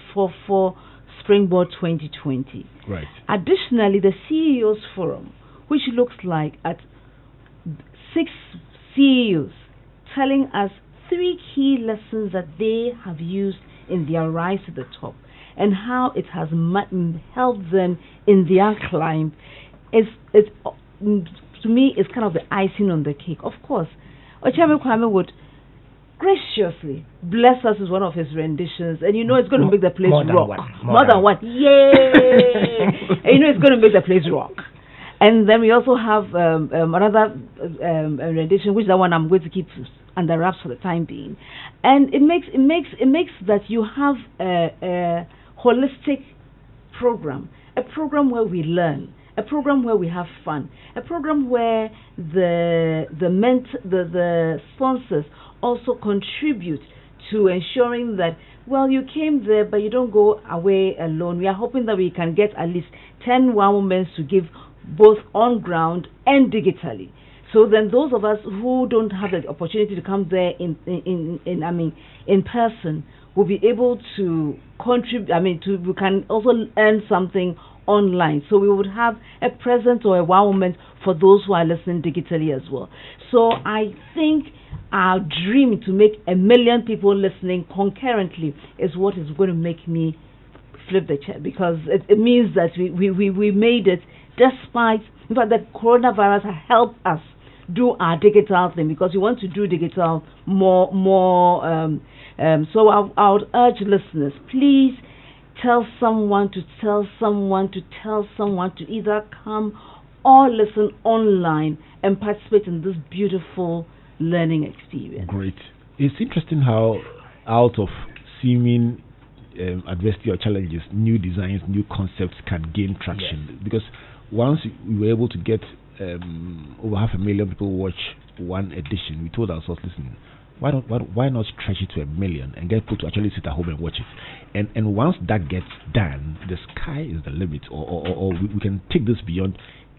Springboard 2020. Right. Additionally, the CEOs Forum, which looks like at 6 CEOs telling us 3 key lessons that they have used in their rise to the top, and how it has helped them in their climb. To me, it's kind of the icing on the cake. Of course, Okyeame Kwame would graciously bless us with one of his renditions, and it's going to make the place rock. More than one. Yay! And it's going to make the place rock. And then we also have another rendition, which is the one I'm going to keep under wraps for the time being. And it makes that you have a holistic program where we learn, a program where we have fun, a program where the sponsors also contribute to ensuring that, well, you came there, but you don't go away alone. We are hoping that we can get at least 10 women to give both on ground and digitally. So then those of us who don't have the opportunity to come there in person will be able to contribute. We can also earn something online. So we would have a present or a wow moment for those who are listening digitally as well. So I think our dream to make 1 million people listening concurrently is what is going to make me flip the chair, because it means that we made it despite, in fact, the coronavirus has helped us do our digital thing, because we want to do digital more. So I would urge listeners, please tell someone to tell someone to tell someone to either come or listen online and participate in this beautiful learning experience. Great. It's interesting how out of seeming adversity or challenges, new designs, new concepts can gain traction. Yes. Because once we were able to get over 500,000 people watch one edition, we told ourselves, listen, why not stretch it to 1 million and get people to actually sit at home and watch it? And once that gets done, the sky is the limit, or we can take this beyond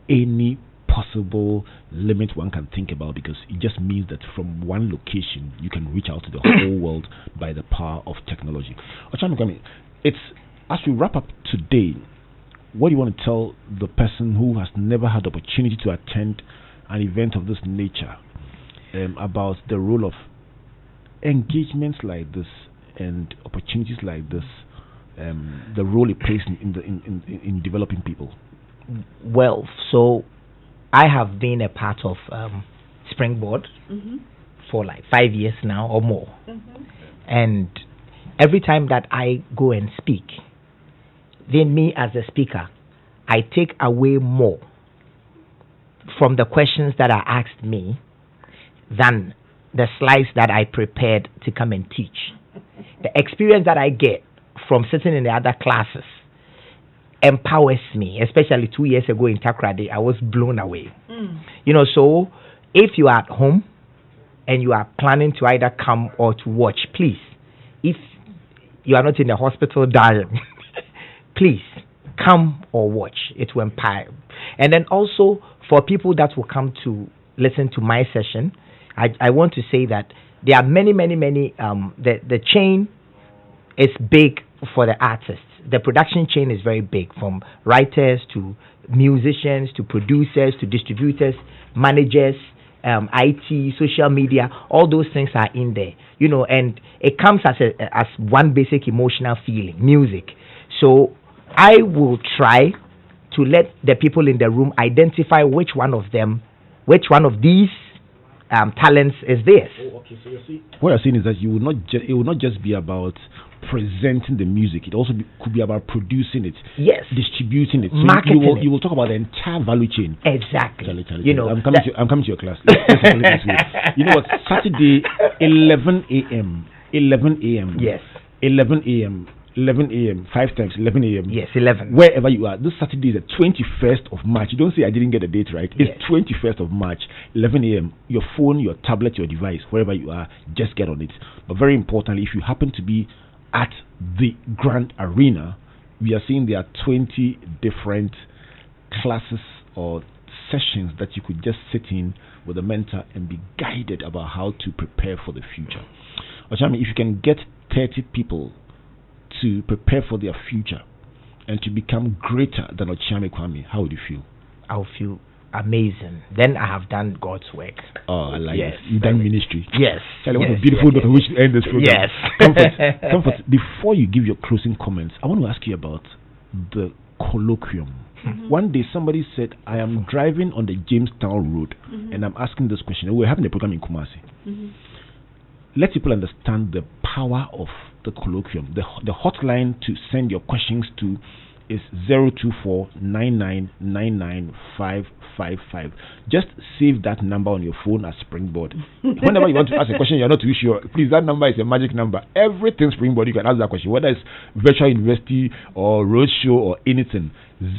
any possible limit one can think about, because it just means that from one location you can reach out to the whole world by the power of technology. Kwame, it's as we wrap up today, what do you want to tell the person who has never had the opportunity to attend an event of this nature about the role of engagements like this and opportunities like this, the role it plays in developing people? Well, so I have been a part of Springboard for like 5 years now or more. And every time that I go and speak, then me as a speaker, I take away more from the questions that are asked me than the slides that I prepared to come and teach. The experience that I get from sitting in the other classes empowers me. Especially 2 years ago in Takoradi, I was blown away. So if you are at home and you are planning to either come or to watch, please, if you are not in the hospital dying, please come or watch. It will empower. And then also for people that will come to listen to my session, I want to say that there are many. The chain is big for the artists. The production chain is very big, from writers to musicians to producers to distributors, managers, IT, social media. All those things are in there, and it comes as one basic emotional feeling, music. So I will try to let the people in the room identify which one of these talents is this. Oh, okay. So what you're saying is that it will not just be about presenting the music. It also could be about producing it, yes, distributing it, so marketing. You will talk about the entire value chain. Exactly. Charlie. I'm coming to your class. You know what? Saturday, 11 a.m. Yes. 11 a.m. 11 a.m. 5 times 11 a.m. Yes, 11. Wherever you are, this Saturday is the 21st of March. You don't say I didn't get the date right. It's 21st of March, 11 a.m. Your phone, your tablet, your device, wherever you are, just get on it. But very importantly, if you happen to be at the Grand Arena, we are seeing there are 20 different classes or sessions that you could just sit in with a mentor and be guided about how to prepare for the future. Okyeame, if you can get 30 people to prepare for their future and to become greater than Okyeame Kwame, how would you feel? I'll feel amazing. Then I have done God's work. Oh, I like it. You've done ministry. Yes. Charlie, what a beautiful note on which to end this program. Yes. Comfort, before you give your closing comments, I want to ask you about the colloquium. One day somebody said, I am driving on the Jamestown Road and I'm asking this question. We're having a program in Kumasi. Let people understand the power of the colloquium, the hotline to send your questions to is 02499995555. Just save that number on your phone as Springboard. Whenever you want to ask a question you're not too sure, please, that number is a magic number. Everything Springboard, you can ask that question, whether it's virtual university or roadshow or anything.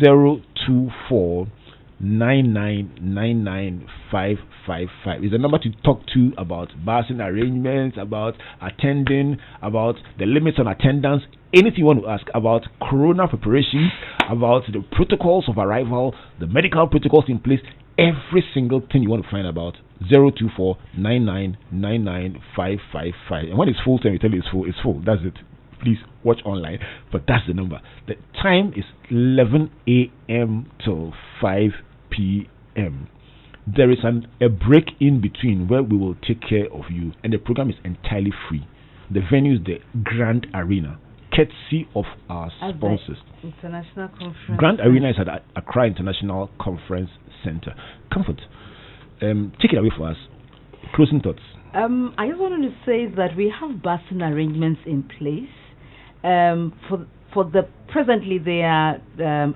02499995555 is the number to talk to about busing arrangements, about attending, about the limits on attendance, anything you want to ask about corona preparations, about the protocols of arrival, the medical protocols in place, every single thing you want to find about. 02499995555. And when it's full time, we tell you it's full. That's it. Please watch online, but that's the number. The time is 11 a.m. till 5 p.m. There is a break in between where we will take care of you, and the program is entirely free. The venue is the Grand Arena, courtesy of our sponsors. International Conference. Grand Arena is at Accra International Conference Center. Comfort, take it away for us. Closing thoughts. I just wanted to say that we have busing arrangements in place. For the presently they are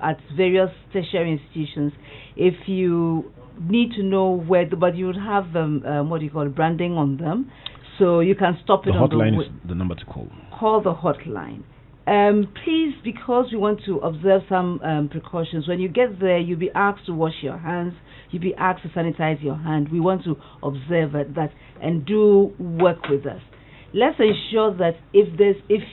at various tertiary institutions. If you need to know where, but you would have branding on them, so you can stop it. The hotline is the number to call. Call the hotline. Please, because we want to observe some precautions. When you get there, you'll be asked to wash your hands. You'll be asked to sanitize your hand. We want to observe that and do work with us. Let's ensure that if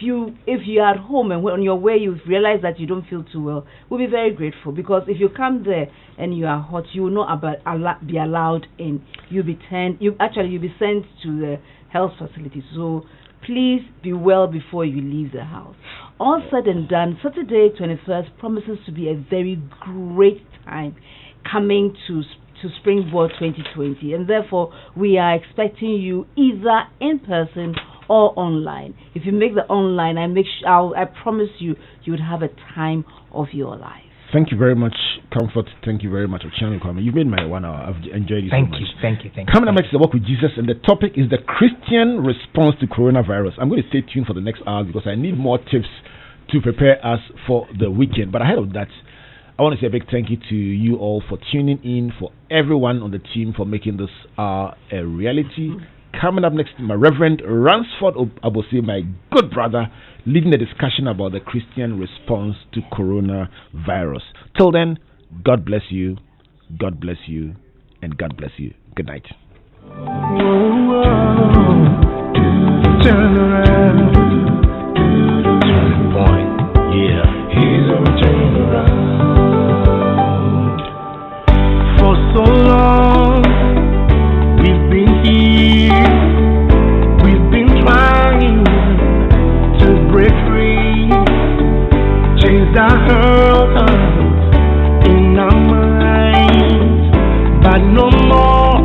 you are at home and on your way you realize that you don't feel too well, we'll be very grateful, because if you come there and you are hot, you will not be allowed in. You'll be sent to the health facility. So please be well before you leave the house. All said and done, Saturday 21st promises to be a very great time coming to Springboard 2020, and therefore we are expecting you either in person or online. If you make the online, I promise you would have a time of your life. Thank you very much, Comfort. Thank you very much, Okyeame, Kwame. You've made my 1 hour. I've enjoyed it so much. Thank you. Coming up next is the Walk with Jesus, and the topic is the Christian response to coronavirus. I'm going to stay tuned for the next hour because I need more tips to prepare us for the weekend. But ahead of that, I want to say a big thank you to you all for tuning in, for everyone on the team for making this a reality. Coming up next, my Reverend Ransford Abose, my good brother, leading the discussion about the Christian response to coronavirus. Till then, God bless you, God bless you, and God bless you. Good night. Turn around. Boy, yeah, he's gonna turn around. For so long, we've been here, we've been trying to break free, chase our hurt in our minds, but no more.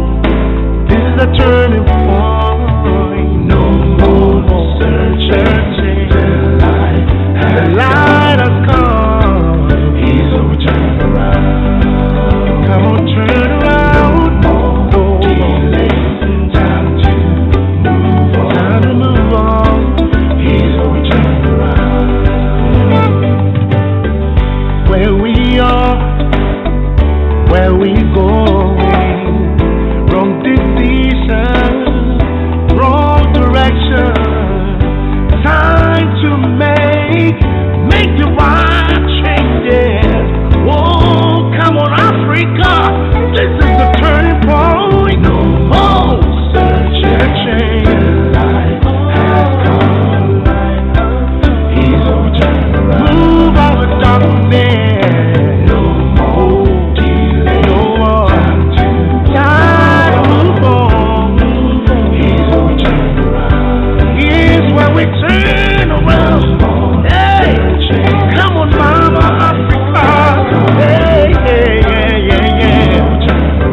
This is a turning point. No more searching.